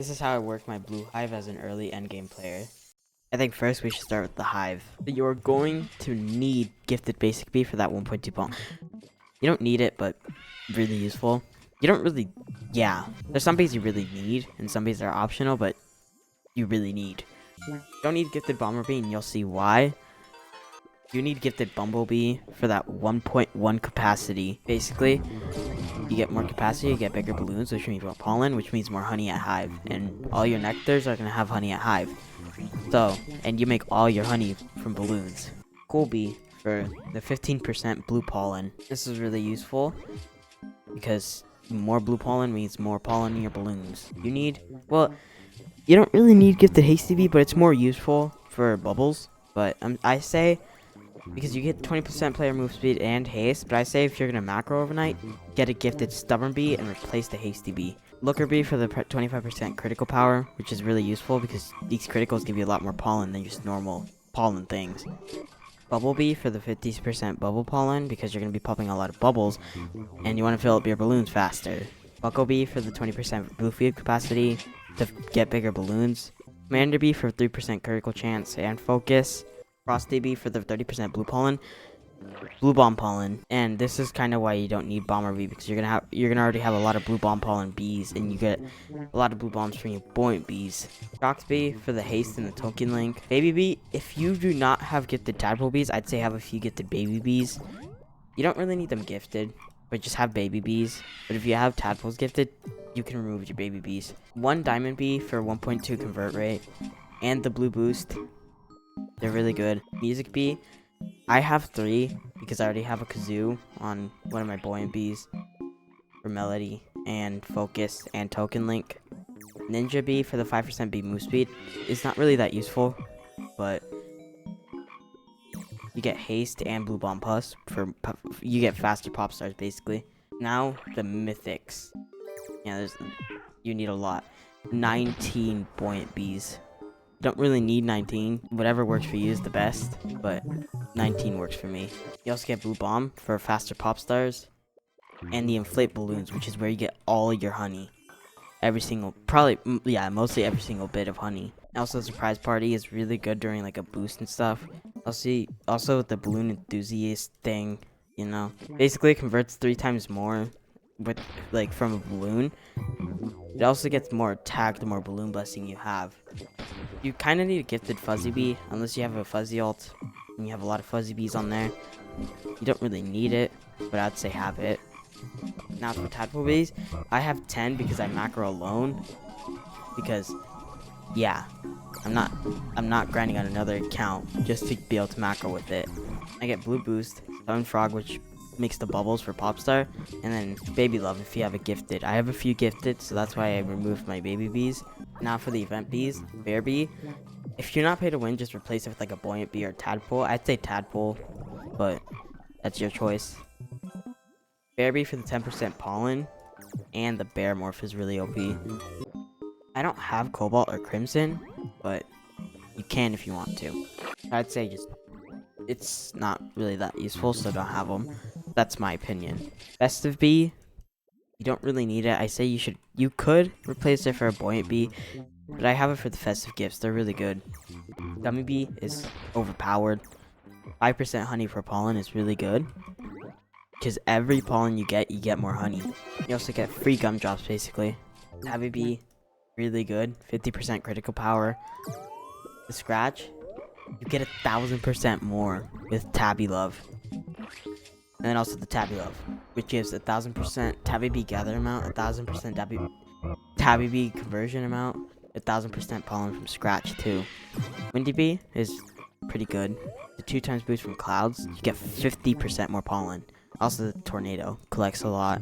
This is how I work my blue hive as an early endgame player. I think first we should start with the hive. You're going to need gifted basic bee for that 1.2 bomb. You don't need it, but really useful. You don't really, yeah. There's some bees you really need, and some bees are optional, but you really need. You don't need gifted bomber bee, and you'll see why. You need gifted bumblebee for that 1.1 capacity. Basically, you get more capacity, you get bigger balloons, which means more pollen, which means more honey at hive. And all your nectars are going to have honey at hive. So, and you make all your honey from balloons. Cool bee for the 15% blue pollen. This is really useful because more blue pollen means more pollen in your balloons. You need, well, you don't really need gifted hasty bee, but it's more useful for bubbles. But I say, because you get 20% player move speed and haste, but I say if you're going to macro overnight, get a gifted stubborn bee and replace the hasty bee. Looker bee for the 25% critical power, which is really useful because these criticals give you a lot more pollen than just normal pollen things. Bubblebee for the 50% bubble pollen because you're going to be popping a lot of bubbles and you want to fill up your balloons faster. Bucklebee for the 20% blue field capacity to get bigger balloons. Commander bee for 3% critical chance and focus. Frosty bee for the 30% blue pollen. Blue bomb pollen, and this is kind of why you don't need bomber bee, because you're gonna already have a lot of blue bomb pollen bees, and you get a lot of blue bombs from your buoyant bees. Shox bee for the haste and the token link. Baby bee, if you do not have gifted tadpole bees, I'd say have a few gifted baby bees. You don't really need them gifted, but just have baby bees. But if you have tadpoles gifted, you can remove your baby bees. One diamond bee for 1.2 convert rate, and the blue boost. They're really good. Music bee, I have 3 because I already have a kazoo on one of my buoyant bees for melody and focus and token link. Ninja bee for the 5% bee move speed is not really that useful, but you get haste and blue bomb plus you get faster pop stars basically. Now the mythics. Yeah, you need a lot. 19 buoyant bees. Don't really need 19. Whatever works for you is the best, but 19 works for me. You also get blue bomb for faster pop stars and the inflate balloons, which is where you get all your honey. Every single, mostly every single bit of honey. Also, surprise party is really good during like a boost and stuff. Also the balloon enthusiast thing, you know, basically it converts 3 times more with like from a balloon. It also gets more attack the more balloon blessing you have. You kind of need a gifted fuzzy bee, unless you have a fuzzy ult, and you have a lot of fuzzy bees on there. You don't really need it, but I'd say have it. Now for tadpole bees, I have 10 because I macro alone. Because, yeah, I'm not grinding on another account just to be able to macro with it. I get blue boost, stone frog, which makes the bubbles for popstar, and then baby love if you have a gifted. I have a few gifted, so that's why I removed my baby bees. Now for the event bees, bear bee. If you're not pay to win, just replace it with like a buoyant bee or tadpole. I'd say tadpole, but that's your choice. Bear bee for the 10% pollen, and the bear morph is really OP. I don't have cobalt or crimson, but you can if you want to. I'd say just it's not really that useful, so don't have them. That's my opinion. Festive bee, you don't really need it. I say you could replace it for a buoyant bee, but I have it for the festive gifts. They're really good. Gummy bee is overpowered. 5% honey for pollen is really good, because every pollen you get more honey. You also get free gumdrops basically. Tabby bee, really good. 50% critical power. The scratch, you get 1,000% more with Tabby Love. And then also the Tabby Love, which gives 1,000% Tabby Bee gather amount, 1,000% Tabby Bee conversion amount, 1,000% pollen from scratch too. Windy Bee is pretty good. The 2 times boost from clouds, you get 50% more pollen. Also the tornado collects a lot.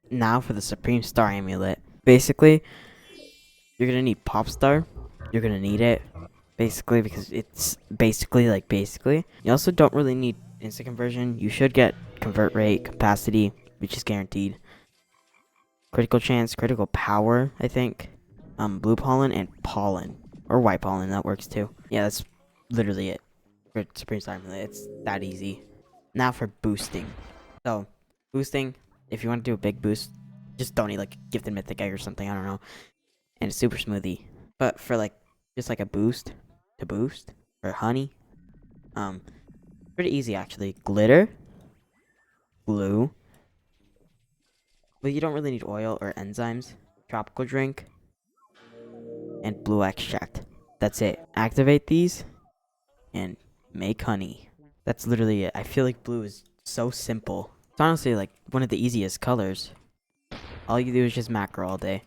Now for the Supreme Star Amulet. Basically, you're gonna need Popstar. You're gonna need it. Basically, because it's basically. You also don't really need instant conversion. You should get convert rate, capacity, which is guaranteed. Critical chance, critical power, I think. Blue pollen and pollen. Or white pollen, that works too. Yeah, that's literally it. For Supreme Star Amulet, it's that easy. Now for boosting. So, boosting, if you want to do a big boost, just don't need like gifted mythic egg or something, I don't know. and a super smoothie. But for like just like a boost to boost or honey, pretty easy actually. Glitter, glue, but you don't really need oil or enzymes. Tropical drink, and blue extract. That's it. Activate these and make honey. That's literally it. I feel like blue is so simple. It's honestly like one of the easiest colors. All you do is just macro all day.